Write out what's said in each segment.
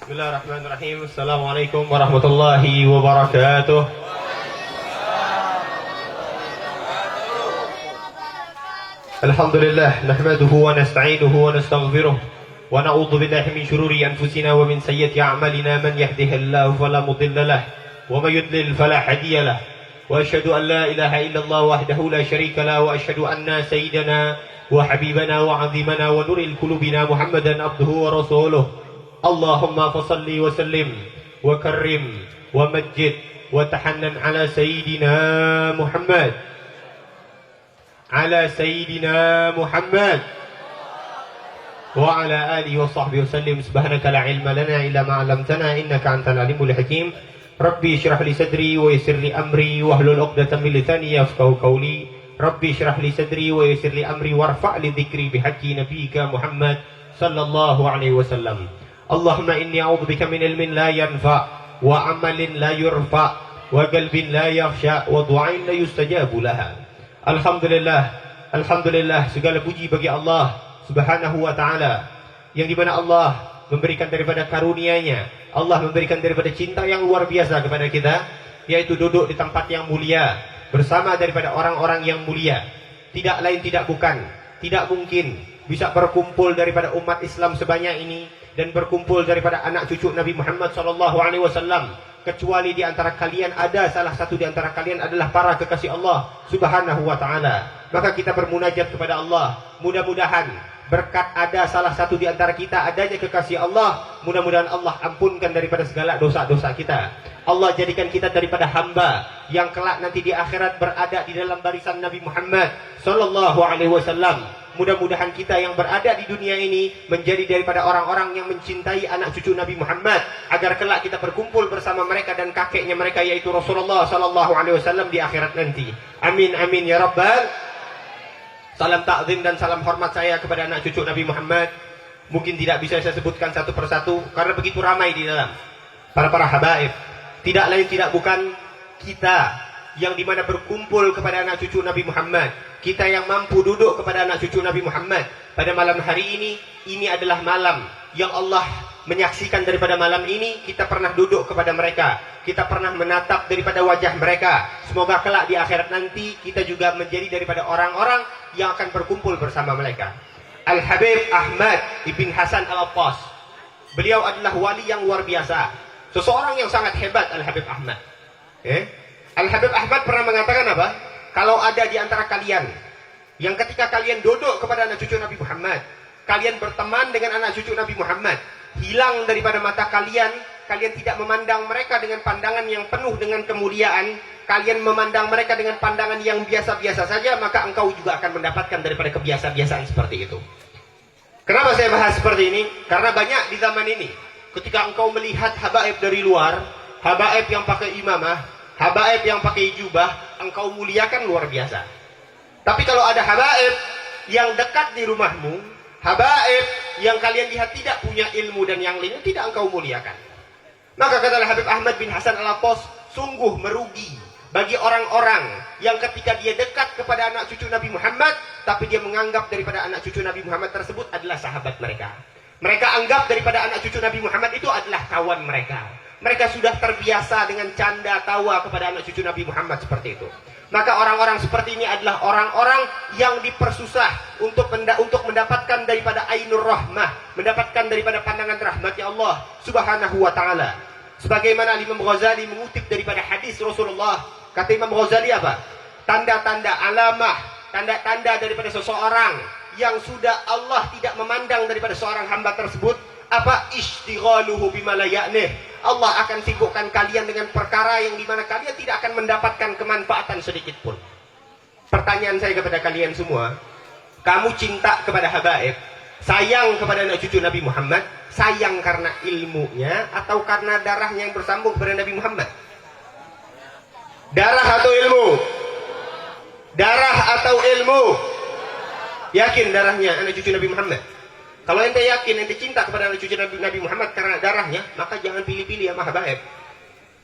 Bismillahirrahmanirrahim. Assalamualaikum warahmatullahi wabarakatuh. Alhamdulillah, nahmaduhu wa nasta'inuhu wa nastaghfiruh wa na'udzu billahi min shururi anfusina wa min sayyiati a'malina, man yahdihillahu fala mudilla lahu wa may yudlil fala hadiya lahu. Wa asyhadu an la ilaha illallah wahdahu la syarika lahu wa asyhadu anna sayyidana wa habibana wa 'azimana wa nuril qulubina Muhammadan abduhu wa rasuluh. Allahumma fasalli wa sallim wa karrim wa majjid wa tahannan ala sayyidina Muhammad wa ala alihi wa sahbihi wa sallim. Subhanaka la ilma lana illa ma 'allamtana innaka antal alimul hakim. Rabbi shrah li sadri wa yassir li amri wahlul 'uqdatam min lisani yafqahu qawli. Rabbi shrah li sadri wa yassir li amri warfa' li dhikri bihaqqi nabiyyika Muhammad sallallahu alaihi wasallam. Allahumma inni a'udzubika min ilmin la yanfa wa amalin la yurfa wa qalbin la yakhsha wa du'ain la yustajabu laha. Alhamdulillah, segala puji bagi Allah Subhanahu wa ta'ala, yang dimana Allah memberikan daripada karunia-Nya, Allah memberikan daripada cinta yang luar biasa kepada kita, yaitu duduk di tempat yang mulia bersama daripada orang-orang yang mulia. Tidak lain tidak bukan, tidak mungkin bisa berkumpul daripada umat Islam sebanyak ini dan berkumpul daripada anak cucu Nabi Muhammad SAW, kecuali di antara kalian ada salah satu di antara kalian adalah para kekasih Allah Subhanahu wa ta'ala. Maka kita bermunajat kepada Allah, mudah-mudahan berkat ada salah satu di antara kita adanya kekasih Allah, mudah-mudahan Allah ampunkan daripada segala dosa-dosa kita. Allah jadikan kita daripada hamba yang kelak nanti di akhirat berada di dalam barisan Nabi Muhammad sallallahu alaihi wasallam. Mudah-mudahan kita yang berada di dunia ini menjadi daripada orang-orang yang mencintai anak cucu Nabi Muhammad, agar kelak kita berkumpul bersama mereka dan kakeknya mereka, yaitu Rasulullah sallallahu alaihi wasallam di akhirat nanti. Amin amin ya rabbal. Salam takzim dan salam hormat saya kepada anak cucu Nabi Muhammad. Mungkin tidak bisa saya sebutkan satu persatu karena begitu ramai di dalam para habaib. Tidak lain tidak bukan kita yang dimana berkumpul kepada anak cucu Nabi Muhammad. Kita yang mampu duduk kepada anak cucu Nabi Muhammad pada malam hari ini. Ini adalah malam yang Allah menyaksikan. Daripada malam ini kita pernah duduk kepada mereka, kita pernah menatap daripada wajah mereka. Semoga kelak di akhirat nanti kita juga menjadi daripada orang-orang yang akan berkumpul bersama mereka. Al-Habib Ahmad Ibn Hasan Al-Attas, beliau adalah wali yang luar biasa, seseorang yang sangat hebat. Al-Habib Ahmad Al-Habib Ahmad pernah mengatakan apa? Kalau ada di antara kalian yang ketika kalian duduk kepada anak cucu Nabi Muhammad, kalian berteman dengan anak cucu Nabi Muhammad, hilang daripada mata kalian, kalian tidak memandang mereka dengan pandangan yang penuh dengan kemuliaan, kalian memandang mereka dengan pandangan yang biasa-biasa saja, maka engkau juga akan mendapatkan daripada kebiasaan-biasaan seperti itu. Kenapa saya bahas seperti ini? Karena banyak di zaman ini, ketika engkau melihat habaib dari luar, habaib yang pakai imamah, habaib yang pakai jubah, engkau muliakan luar biasa. Tapi kalau ada habaib yang dekat di rumahmu, habaib yang kalian lihat tidak punya ilmu dan yang lainnya, tidak engkau muliakan. Maka kata Habib Ahmad bin Hasan Al-Attas, sungguh merugi bagi orang-orang yang ketika dia dekat kepada anak cucu Nabi Muhammad, tapi dia menganggap daripada anak cucu Nabi Muhammad tersebut adalah sahabat mereka. Mereka anggap daripada anak cucu Nabi Muhammad itu adalah kawan mereka. Mereka sudah terbiasa dengan canda tawa kepada anak cucu Nabi Muhammad seperti itu. Maka orang-orang seperti ini adalah orang-orang yang dipersusah untuk mendapatkan daripada ainur rahmah, mendapatkan daripada pandangan rahmatnya Allah Subhanahu wa ta'ala. Sebagaimana Imam Ghazali mengutip daripada hadis Rasulullah, kata Imam Ghazali apa? Tanda-tanda alamah, tanda-tanda daripada seseorang yang sudah Allah tidak memandang daripada seorang hamba tersebut, apa? Ishtighaluhu bima la ya'nih. Allah akan sibukkan kalian dengan perkara yang dimana kalian tidak akan mendapatkan kemanfaatan sedikit pun. Pertanyaan saya kepada kalian semua, kamu cinta kepada habaib, sayang kepada anak cucu Nabi Muhammad, sayang karena ilmunya atau karena darahnya yang bersambung kepada Nabi Muhammad? Darah atau ilmu? Darah atau ilmu? Yakin darahnya anak cucu Nabi Muhammad? Kalau ente yakin, ente cinta kepada anak cucu Nabi Muhammad karena darahnya, maka jangan pilih-pilih sama habaib.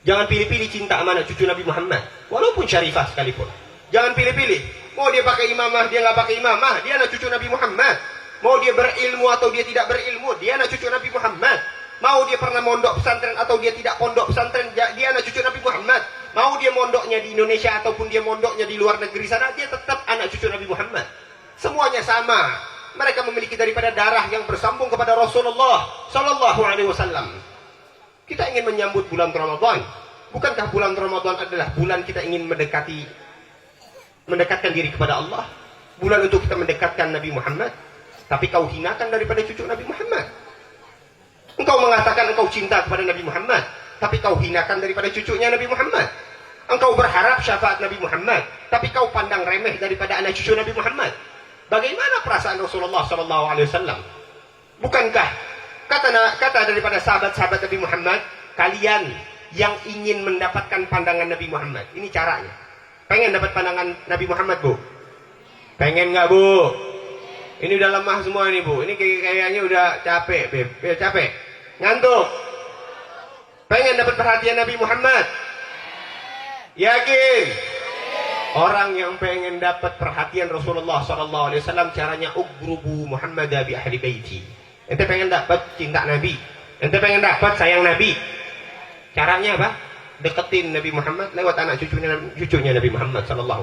Jangan pilih-pilih cinta sama anak cucu Nabi Muhammad, walaupun syarifah sekalipun. Jangan pilih-pilih. Mau dia pakai imamah, dia nggak pakai imamah, dia anak cucu Nabi Muhammad. Mau dia berilmu atau dia tidak berilmu, dia anak cucu Nabi Muhammad. Mau dia pernah mondok pesantren atau dia tidak pondok pesantren, dia anak cucu Nabi Muhammad. Mau dia mondoknya di Indonesia ataupun dia mondoknya di luar negeri sana, dia tetap anak cucu Nabi Muhammad. Semuanya sama. Mereka memiliki daripada darah yang bersambung kepada Rasulullah Sallallahu Alaihi Wasallam. Kita ingin menyambut bulan Ramadan. Bukankah bulan Ramadan adalah bulan kita ingin mendekatkan diri kepada Allah? Bulan untuk kita mendekatkan Nabi Muhammad. Tapi kau hinakan daripada cucu Nabi Muhammad. Engkau mengatakan engkau cinta kepada Nabi Muhammad, tapi kau hinakan daripada cucunya Nabi Muhammad. Engkau berharap syafaat Nabi Muhammad, tapi kau pandang remeh daripada anak cucu Nabi Muhammad. Bagaimana perasaan Rasulullah Sallallahu Alaihi Wasallam? Bukankah kata daripada sahabat-sahabat Nabi Muhammad, kalian yang ingin mendapatkan pandangan Nabi Muhammad, ini caranya. Pengen dapat pandangan Nabi Muhammad, Bu? Pengen nggak, Bu? Ini udah lemah semua nih, Bu. Ini kayaknya udah capek, Beb. Ya, capek. Ngantuk. Pengen dapat perhatian Nabi Muhammad? Yakin? Orang yang pengen dapat perhatian Rasulullah SAW, caranya ugrubu Muhammad bi ahli baiti. Ente pengen dapat cinta Nabi. Ente pengen dapat sayang Nabi. Caranya apa? Deketin Nabi Muhammad lewat anak cucunya Nabi Muhammad SAW.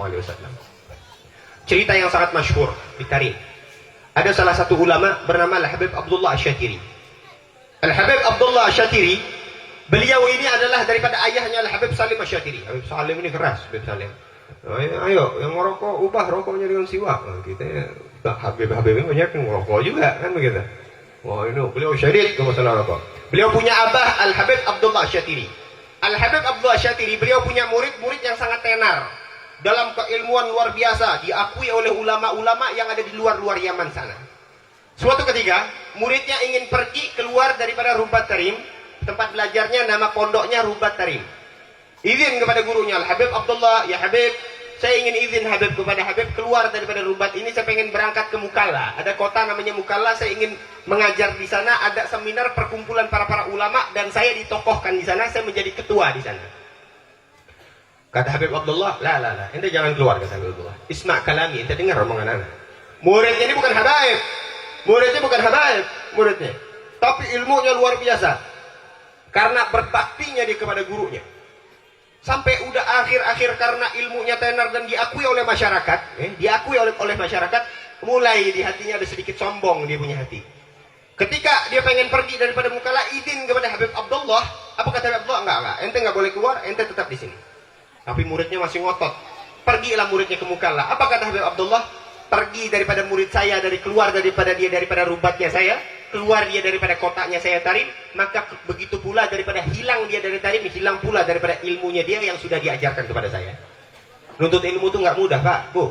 Cerita yang sangat masyhur di Tarim. Ada salah satu ulama bernama Al-Habib Abdullah Asy-Syatiri. Al-Habib Abdullah Asy-Syatiri, beliau ini adalah daripada ayahnya Al-Habib Salim Asy-Syatiri. Habib Salim ini keras, Habib Salim. Ayo, yang merokok ubah rokoknya dengan siwak. Nah, kita Habib-habib ini banyak yang merokok juga, kan begitu. Wah, ini beliau syadid ke masalah rokok. Beliau punya abah Al-Habib Abdullah Asy-Syatiri. Al-Habib Abdullah Asy-Syatiri, beliau punya murid-murid yang sangat tenar. Dalam keilmuan luar biasa, diakui oleh ulama-ulama yang ada di luar-luar Yaman sana. Suatu ketika, muridnya ingin pergi keluar daripada Rubat Tarim, tempat belajarnya, nama pondoknya Rubat Tarim. Izin kepada gurunya, Al-Habib Abdullah, ya Habib, saya ingin izin Habib kepada Habib keluar daripada Rubat ini, saya pengen berangkat ke Mukalla. Ada kota namanya Mukalla, saya ingin mengajar di sana, ada seminar perkumpulan para ulama, dan saya ditokohkan di sana, saya menjadi ketua di sana. Kata Habib Abdullah, la, ente jangan keluar, kata Habib Abdullah. Isma' kalami, ente dengar omongan anak. Muridnya ini bukan habaib. Muridnya. Tapi ilmunya luar biasa. Karena berbaktinya dia kepada gurunya. Sampai udah akhir-akhir karena ilmunya tenar dan diakui oleh masyarakat. Oleh masyarakat, mulai di hatinya ada sedikit sombong dia punya hati. Ketika dia pengen pergi daripada Mukalla, izin kepada Habib Abdullah. Apa kata Habib Abdullah? Enggak. Ente nggak boleh keluar, ente tetap di sini. Tapi muridnya masih ngotot. Pergilah muridnya ke Mukalla. Apa kata Habib Abdullah? Pergi daripada murid saya, keluar daripada rubatnya saya, keluar dia daripada kotaknya saya Tarim, maka begitu pula daripada hilang dia dari Tarim, hilang pula daripada ilmunya dia yang sudah diajarkan kepada saya. Nuntut ilmu itu nggak mudah, Pak, Bu.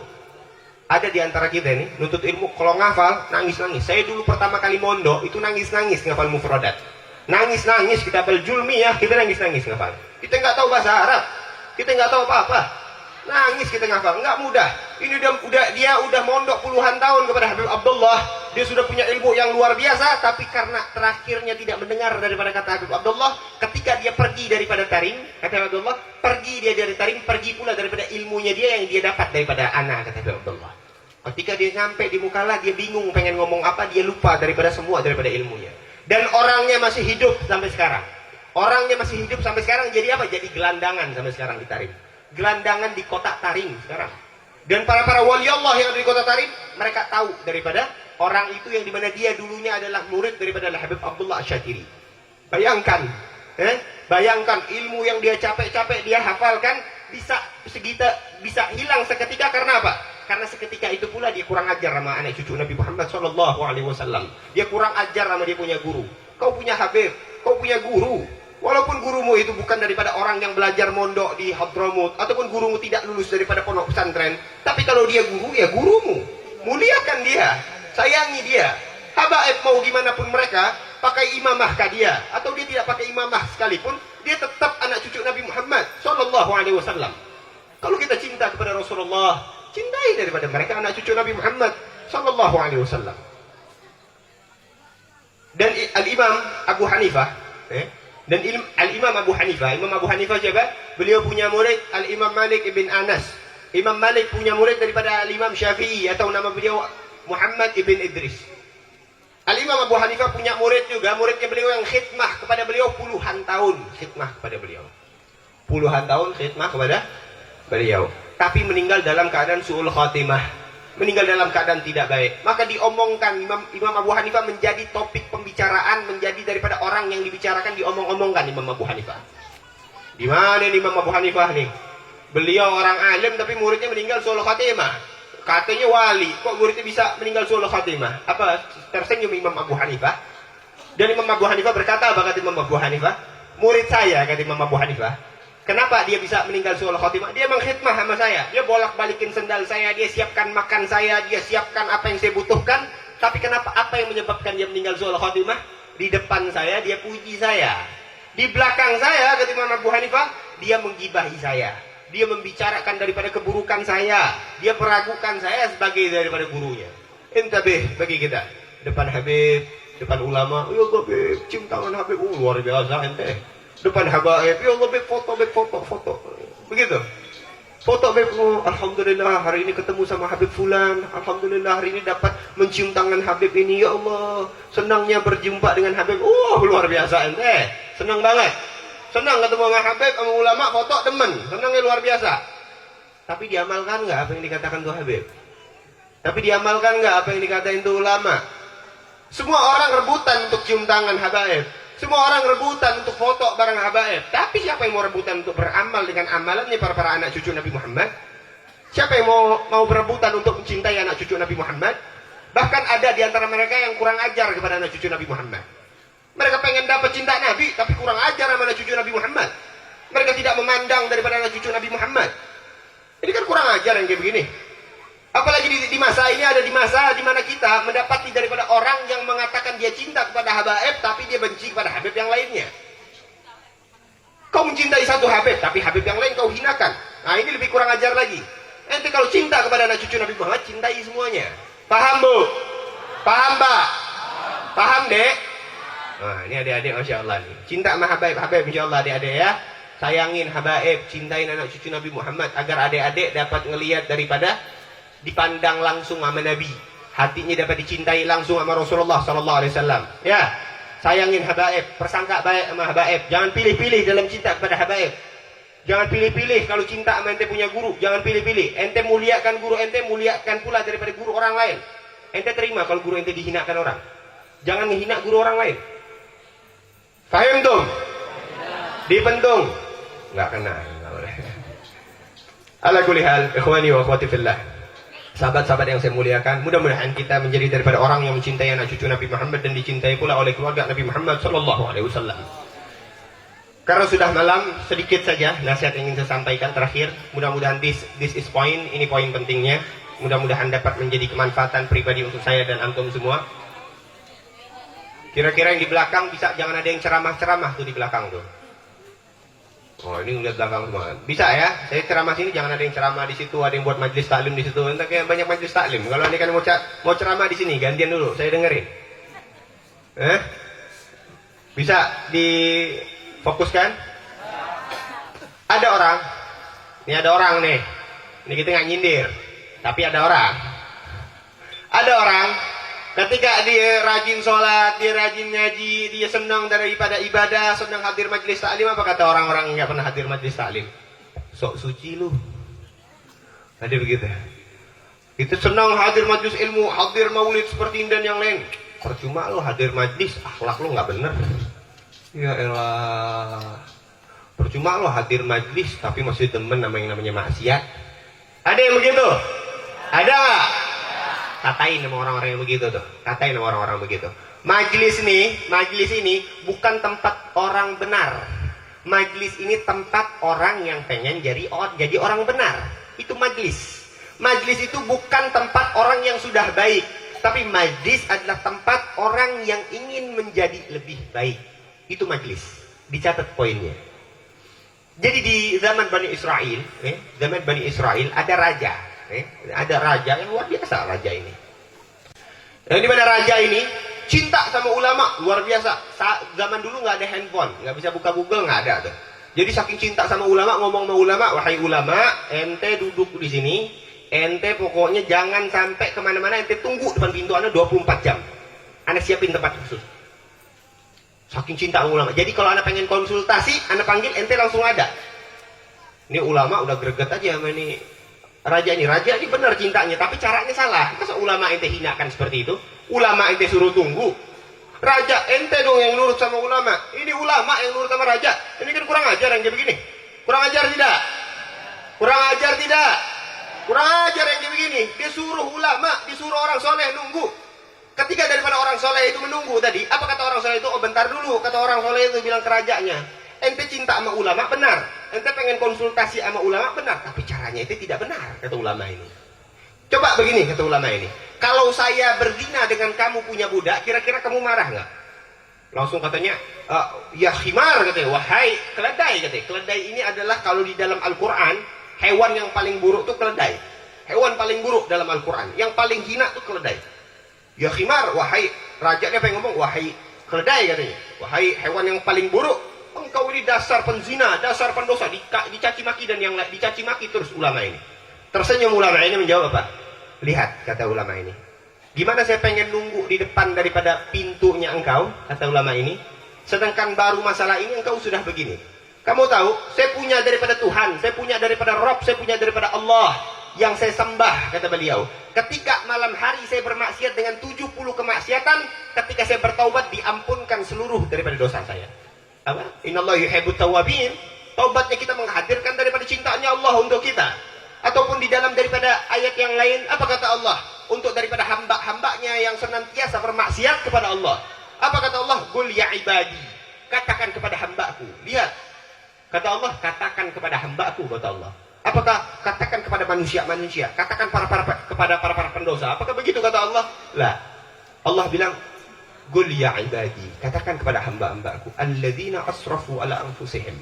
Ada di antara kita ini, nuntut ilmu, kalau ngafal, nangis-nangis. Saya dulu pertama kali mondok, itu nangis-nangis ngafal mufradat. Nangis-nangis, kita beljulmiyah, kita nangis-nangis ngafal. Kita nggak tahu bahasa Arab. Kita nggak tahu apa-apa, nangis kita ngafal, nggak mudah. Ini dia udah mondok puluhan tahun kepada Habib Abdullah, dia sudah punya ilmu yang luar biasa, tapi karena terakhirnya tidak mendengar daripada kata Habib Abdullah, ketika dia pergi daripada Tarim, kata Habib Abdullah, pergi dia dari Tarim, pergi pula daripada ilmunya dia yang dia dapat daripada anak, kata Habib Abdullah. Ketika dia sampai di Mukalla, dia bingung pengen ngomong apa, dia lupa daripada ilmunya. Dan orangnya masih hidup sampai sekarang. Jadi apa? Jadi gelandangan sampai sekarang di Tarim. Gelandangan di kota Tarim sekarang. Dan para wali Allah yang ada di kota Tarim, mereka tahu daripada orang itu yang dimana dia dulunya adalah murid daripada Habib Abdullah Asy-Syatiri. Bayangkan ilmu yang dia capek-capek dia hafalkan bisa hilang seketika karena apa? Karena seketika itu pula dia kurang ajar sama anak cucu Nabi Muhammad SAW. Dia kurang ajar sama dia punya guru. Kau punya Habib, kau punya guru. Walaupun gurumu itu bukan daripada orang yang belajar mondok di Hadramut, ataupun gurumu tidak lulus daripada pondok pesantren, tapi kalau dia guru, ya gurumu. Muliakan dia, sayangi dia. Habaib mau gimana pun mereka, pakai imamahkah dia, atau dia tidak pakai imamah sekalipun, dia tetap anak cucu Nabi Muhammad SAW. Kalau kita cinta kepada Rasulullah, cintai daripada mereka anak cucu Nabi Muhammad SAW. Dan Al-Imam Abu Hanifah, Imam Abu Hanifah siapa? Beliau punya murid Al-Imam Malik ibn Anas. Imam Malik punya murid daripada Al-Imam Syafi'i, atau nama beliau Muhammad ibn Idris. Al-Imam Abu Hanifah punya murid juga, muridnya beliau yang khidmah kepada beliau puluhan tahun, khidmah kepada beliau. Puluhan tahun khidmah kepada beliau. Tapi meninggal dalam keadaan su'ul khatimah, meninggal dalam keadaan tidak baik. Maka diomongkan Imam Abu Hanifah menjadi topik pembicaraan, menjadi daripada orang yang dibicarakan, diomong-omongkan Imam Abu Hanifah. Di mana nih Imam Abu Hanifah nih? Beliau orang alim tapi muridnya meninggal su'ul khatimah. Katanya wali, kok muridnya bisa meninggal su'ul khatimah? Apa tersenyum Imam Abu Hanifah? Dan Imam Abu Hanifah berkata, apa kata Imam Abu Hanifah? Murid saya, kata Imam Abu Hanifah, kenapa dia bisa meninggal su'ul khatimah? Dia mengkhidmah sama saya, dia bolak-balikin sendal saya, dia siapkan makan saya, dia siapkan apa yang saya butuhkan. Tapi kenapa, apa yang menyebabkan dia meninggal su'ul khatimah? Di depan saya dia puji saya, di belakang saya, kata Imam Abu Hanifah, dia menggibahi saya, dia membicarakan daripada keburukan saya, dia meragukan saya sebagai daripada gurunya. Intabih bagi kita, depan Habib, depan ulama, ya Habib, cium tangan Habib, luar biasa ente. Depan Habib, ya Habib, foto. Begitu. Foto Habib, oh, alhamdulillah hari ini ketemu sama Habib Fulan, alhamdulillah hari ini dapat mencium tangan Habib ini, ya Allah, senangnya berjumpa dengan Habib. Oh, luar biasa ente. Senang banget. Senang ketemu sama Habib, sama ulama, foto, demen. Senangnya luar biasa. Tapi diamalkan nggak apa yang dikatakan tuh Habib? Tapi diamalkan nggak apa yang dikatain tuh ulama? Semua orang rebutan untuk cium tangan Habib. Semua orang rebutan untuk foto bareng Habib. Tapi siapa yang mau rebutan untuk beramal dengan amalannya para anak cucu Nabi Muhammad? Siapa yang mau berebutan untuk mencintai anak cucu Nabi Muhammad? Bahkan ada di antara mereka yang kurang ajar kepada anak cucu Nabi Muhammad. Mereka pengen dapat cinta Nabi, tapi kurang ajar sama anak cucu Nabi Muhammad. Mereka tidak memandang daripada anak cucu Nabi Muhammad. Ini kan kurang ajar yang kayak begini. Apalagi di masa ini, ada di masa di mana kita mendapati daripada orang yang mengatakan dia cinta kepada Habib, tapi dia benci kepada Habib yang lainnya. Kau mencintai satu Habib, tapi Habib yang lain kau hinakan. Nah ini lebih kurang ajar lagi. Ente kalau cinta kepada anak cucu Nabi Muhammad, cintai semuanya. Paham bu? Paham pak? Paham dek? Nah, ini adik-adik Masya Allah nih. Cinta sama Habib Insya Allah adik-adik ya. Sayangin Habib, cintain anak cucu Nabi Muhammad, agar adik-adik dapat ngelihat daripada dipandang langsung sama Nabi. Hatinya dapat dicintai langsung sama Rasulullah SAW. Ya, sayangin Habib, persangka baik sama Habib. Jangan pilih-pilih dalam cinta kepada Habib. Jangan pilih-pilih kalau cinta sama ente punya guru. Jangan pilih-pilih. Ente muliakan guru ente, muliakan pula daripada guru orang lain. Ente terima kalau guru ente dihinakan orang. Jangan menghina guru orang lain. Faham tuh? Dipentung? Nggak kena. Ala kulli hal, ikhwani wa akhwati fillah. Sahabat-sahabat yang saya muliakan, mudah-mudahan kita menjadi daripada orang yang mencintai anak cucu Nabi Muhammad dan dicintai pula oleh keluarga Nabi Muhammad sallallahu alaihi wasallam. Karena sudah malam, sedikit saja nasihat yang ingin saya sampaikan terakhir. Mudah-mudahan this is point, ini poin pentingnya. Mudah-mudahan dapat menjadi kemanfaatan pribadi untuk saya dan antum semua. Kira-kira yang di belakang bisa, jangan ada yang ceramah-ceramah tuh di belakang tuh. Oh ini ngeliat belakang semua. Bisa ya, saya ceramah sini jangan ada yang ceramah di situ, ada yang buat majelis taklim di situ. Entah kayak banyak majelis taklim. Kalau ini kan mau ceramah di sini, gantian dulu, saya dengerin. Bisa difokuskan? Ada orang. Ini ada orang nih. Ini kita nggak nyindir, tapi ada orang. Ada orang. Ketika dia rajin sholat, dia rajin ngaji, dia senang daripada ibadah, senang hadir majelis taklim, apa kata orang-orang yang nggak pernah hadir majelis taklim? Sok suci lu. Ada begitu. Itu senang hadir majelis ilmu, hadir maulid seperti ini dan yang lain. Percuma lu hadir majelis, akhlak lu nggak bener. Ya elah. Percuma lu hadir majelis, tapi masih demen sama yang namanya maksiat. Ada yang begitu? Ada nggak? Katain sama orang-orang yang begitu tuh. Katain sama orang-orang begitu. Majlis ini bukan tempat orang benar. Majlis ini tempat orang yang pengen jadi orang benar. Itu majlis. Majlis itu bukan tempat orang yang sudah baik, tapi majlis adalah tempat orang yang ingin menjadi lebih baik. Itu majlis. Dicatat poinnya. Jadi di zaman Bani Israel, ada raja. Ada raja yang luar biasa, raja ini. Yang di mana raja ini cinta sama ulama luar biasa. Zaman dulu nggak ada handphone, nggak bisa buka Google, nggak ada tuh. Jadi saking cinta sama ulama, ngomong sama ulama, wahai ulama, ente duduk di sini, ente pokoknya jangan sampai kemana-mana, ente tunggu depan pintu Anda 24 jam. Anda siapin tempat khusus. Saking cinta sama ulama. Jadi kalau Anda pengen konsultasi, Anda panggil, ente langsung ada. Ini ulama udah greget aja sama ini raja ini. Raja ini benar cintanya, tapi caranya salah. Masa ulama ente hinakan seperti itu? Ulama ente suruh tunggu. Raja ente dong yang nurut sama ulama. Ini ulama yang nurut sama raja. Ini kan kurang ajar yang kayak begini. Kurang ajar tidak? Kurang ajar tidak? Kurang ajar yang kayak begini. Dia suruh ulama, disuruh orang soleh nunggu. Ketika daripada orang soleh itu menunggu tadi, apa kata orang soleh itu? Oh bentar dulu, kata orang soleh itu bilang ke rajanya. Ente cinta sama ulama benar. Ente pengen konsultasi sama ulama benar. Tapi caranya itu tidak benar, kata ulama ini. Coba begini, kata ulama ini. Kalau saya berzina dengan kamu punya budak, kira-kira kamu marah nggak? Langsung katanya, ya khimar katanya, wahai keledai katanya. Keledai ini adalah kalau di dalam Al-Quran, hewan yang paling buruk itu keledai. Hewan paling buruk dalam Al-Quran. Yang paling hina itu keledai. Ya khimar, wahai, rajanya pengen ngomong, wahai keledai katanya. Wahai hewan yang paling buruk, engkau ini dasar penzina, dasar pendosa, dicaci maki dan yang lain, dicaci maki terus ulama ini. Tersenyum ulama ini menjawab apa? Lihat, kata ulama ini. Gimana saya pengen nunggu di depan daripada pintunya engkau, kata ulama ini. Sedangkan baru masalah ini engkau sudah begini. Kamu tahu, saya punya daripada Tuhan, saya punya daripada Rabb, saya punya daripada Allah yang saya sembah, kata beliau. Ketika malam hari saya bermaksiat dengan 70 kemaksiatan, ketika saya bertaubat diampunkan seluruh daripada dosa saya. Apa? Innallaha yuhibbut tawwabin. Taubatnya kita menghadirkan daripada cintanya Allah untuk kita. Ataupun di dalam daripada ayat yang lain, apa kata Allah? Untuk daripada hamba-hambanya yang senantiasa bermaksiat kepada Allah. Apa kata Allah? Qul ya ibadi. Katakan kepada hambaku. Lihat. Kata Allah, katakan kepada hambaku, kata Allah. Apakah katakan kepada manusia-manusia? Katakan kepada para pendosa. Apakah begitu kata Allah? Lah. Allah bilang, Qul ya ibadi. Katakan kepada hamba-hambaku. Alladzina asrafu ala anfusihim.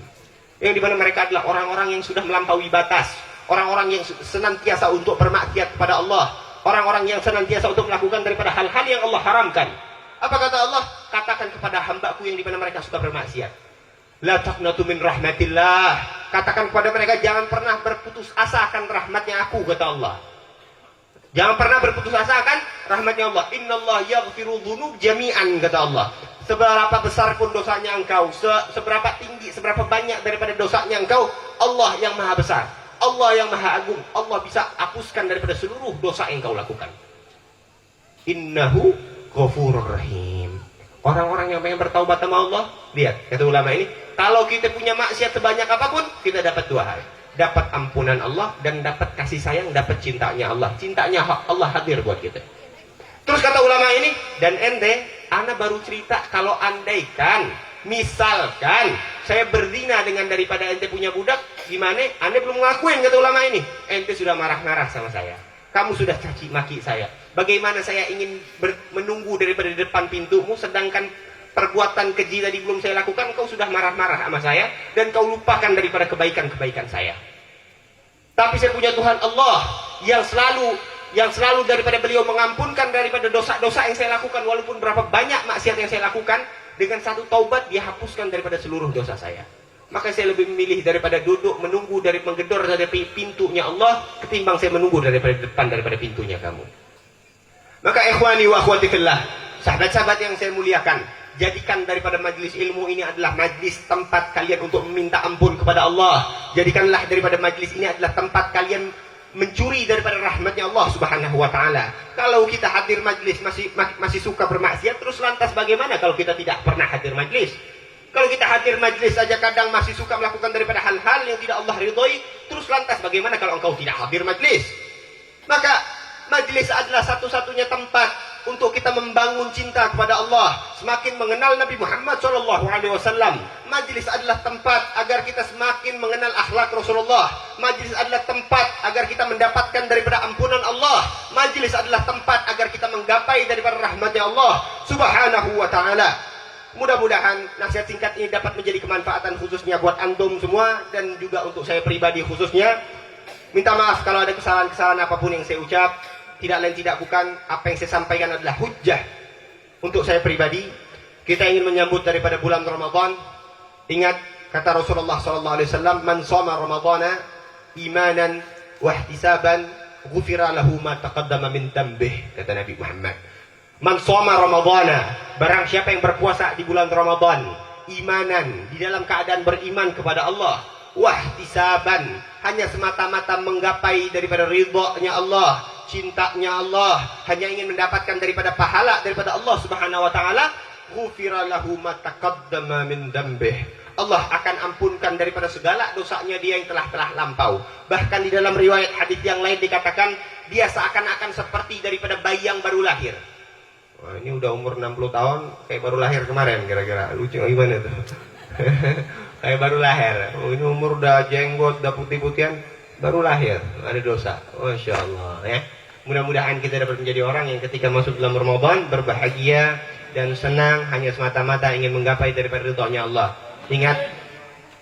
Yang dimana mereka adalah orang-orang yang sudah melampaui batas. Orang-orang yang senantiasa untuk bermaksiat kepada Allah. Orang-orang yang senantiasa untuk melakukan daripada hal-hal yang Allah haramkan. Apa kata Allah? Katakan kepada hambaku yang dimana mereka suka bermaksiat. La taqnatu min rahmatillah. Katakan kepada mereka, jangan pernah berputus asa akan rahmatnya aku, kata Allah. Jangan pernah berputus asa akan rahmatnya Allah. Innallaha yaghfiru dzunub jami'an, kata Allah. Seberapa besar pun dosanya engkau, seberapa tinggi, seberapa banyak daripada dosanya engkau, Allah yang maha besar. Allah yang maha agung. Allah bisa hapuskan daripada seluruh dosa yang kau lakukan. Innahu ghafurur rahim. Orang-orang yang pengen bertaubat sama Allah, lihat, kata ulama ini, kalau kita punya maksiat sebanyak apapun, kita dapat dua hal. Dapat ampunan Allah dan dapat kasih sayang, dapat cintanya Allah. Cintanya Allah hadir buat kita. Terus kata ulama ini, dan ente, ana baru cerita kalau andaikan, misalkan saya berzina dengan daripada ente punya budak, gimana? Anda belum ngakuin, kata ulama ini. Ente sudah marah-marah sama saya. Kamu sudah caci maki saya. Bagaimana saya ingin menunggu daripada di depan pintumu, sedangkan perbuatan keji tadi belum saya lakukan, kau sudah marah-marah sama saya, dan kau lupakan daripada kebaikan-kebaikan saya. Tapi saya punya Tuhan Allah yang selalu daripada beliau mengampunkan daripada dosa-dosa yang saya lakukan, walaupun berapa banyak maksiat yang saya lakukan, dengan satu taubat dia hapuskan daripada seluruh dosa saya. Maka saya lebih memilih daripada duduk menunggu dari menggedor dari pintunya Allah, ketimbang saya menunggu daripada depan daripada pintunya kamu. Maka ikhwani wa akhwati fillah, sahabat-sahabat yang saya muliakan, jadikan daripada majlis ilmu ini adalah majlis tempat kalian untuk meminta ampun kepada Allah. Jadikanlah daripada majlis ini adalah tempat kalian mencuri daripada rahmatnya Allah subhanahu wa ta'ala. Kalau kita hadir majlis masih suka bermaksiat, terus lantas bagaimana kalau kita tidak pernah hadir majlis? Kalau kita hadir majlis saja kadang masih suka melakukan daripada hal-hal yang tidak Allah ridhoi, terus lantas bagaimana kalau engkau tidak hadir majlis? Maka majlis adalah satu-satunya tempat untuk kita membangun cinta kepada Allah, semakin mengenal Nabi Muhammad SAW. Majlis adalah tempat agar kita semakin mengenal akhlak Rasulullah. Majlis adalah tempat agar kita mendapatkan daripada ampunan Allah. Majlis adalah tempat agar kita menggapai daripada rahmatnya Allah subhanahu wa ta'ala. Mudah-mudahan nasihat singkat ini dapat menjadi kemanfaatan khususnya buat antum semua, dan juga untuk saya pribadi khususnya. Minta maaf kalau ada kesalahan-kesalahan apapun yang saya ucap. Tidak lain tidak bukan, apa yang saya sampaikan adalah hujjah untuk saya pribadi. Kita ingin menyambut daripada bulan Ramadan. Ingat kata Rasulullah SAW, man shoma Ramadana imanan wa ihtisaban ghufira lahu ma taqaddama min dhanbihi, kata Nabi Muhammad. Man shoma ramadhana, barang siapa yang berpuasa di bulan Ramadan imanan, di dalam keadaan beriman kepada Allah, wahtisaban, hanya semata-mata menggapai daripada ridhonya Allah, cintanya Allah, hanya ingin mendapatkan daripada pahala daripada Allah Subhanahu wa taala, ghufira lahu ma taqaddama min dambih. Allah akan ampunkan daripada segala dosanya dia yang telah lampau. Bahkan di dalam riwayat hadis yang lain dikatakan dia seakan-akan seperti daripada bayi yang baru lahir. Wah, ini udah umur 60 tahun kayak baru lahir kemarin kira-kira. Lucu gimana tuh? Kayak baru lahir. Oh, ini umur udah jenggot, udah putih-putihan, baru lahir, ada dosa. Masya Allah ya. Mudah-mudahan kita dapat menjadi orang yang ketika masuk dalam Ramadan berbahagia dan senang hanya semata-mata ingin menggapai daripada ridhonya Allah. Ingat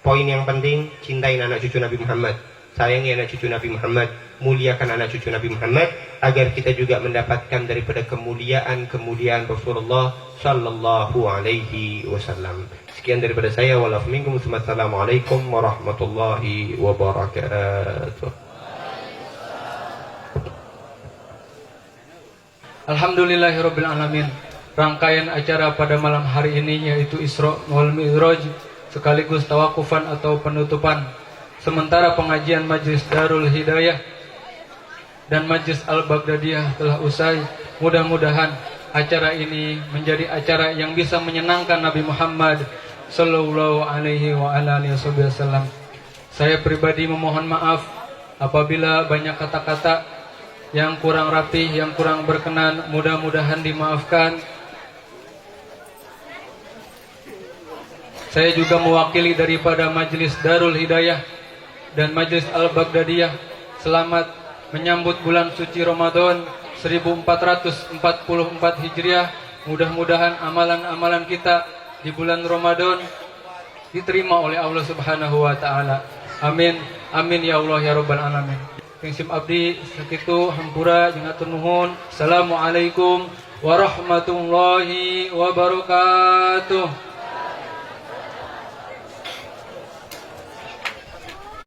poin yang penting, cintai anak cucu Nabi Muhammad, sayangi anak cucu Nabi Muhammad, muliakan anak cucu Nabi Muhammad, agar kita juga mendapatkan daripada kemuliaan Rasulullah sallallahu alaihi wasallam. Sekian daripada saya, walafu minkum, assalamualaikum warahmatullahi wabarakatuh. Alhamdulillahirabbil alamin. Rangkaian acara pada malam hari ini yaitu Isra wal Mi'raj sekaligus tawakufan atau penutupan sementara pengajian Majelis Darul Hidayah dan Majelis Al-Baghdadiyah telah usai. Mudah-mudahan acara ini menjadi acara yang bisa menyenangkan Nabi Muhammad sallallahu alaihi wa alihi wasallam. Saya pribadi memohon maaf apabila banyak kata-kata yang kurang rapih, yang kurang berkenan, mudah-mudahan dimaafkan. Saya juga mewakili daripada Majelis Darul Hidayah dan Majelis Al-Baghdadiyah selamat menyambut bulan suci Ramadan 1444 Hijriah. Mudah-mudahan amalan-amalan kita di bulan Ramadan diterima oleh Allah Subhanahu wa taala. Amin. Amin ya Allah ya rabbal alamin. Pengsim abdi sakitu hampura jeung atur nuhun. Assalamualaikum warahmatullahi wabarakatuh.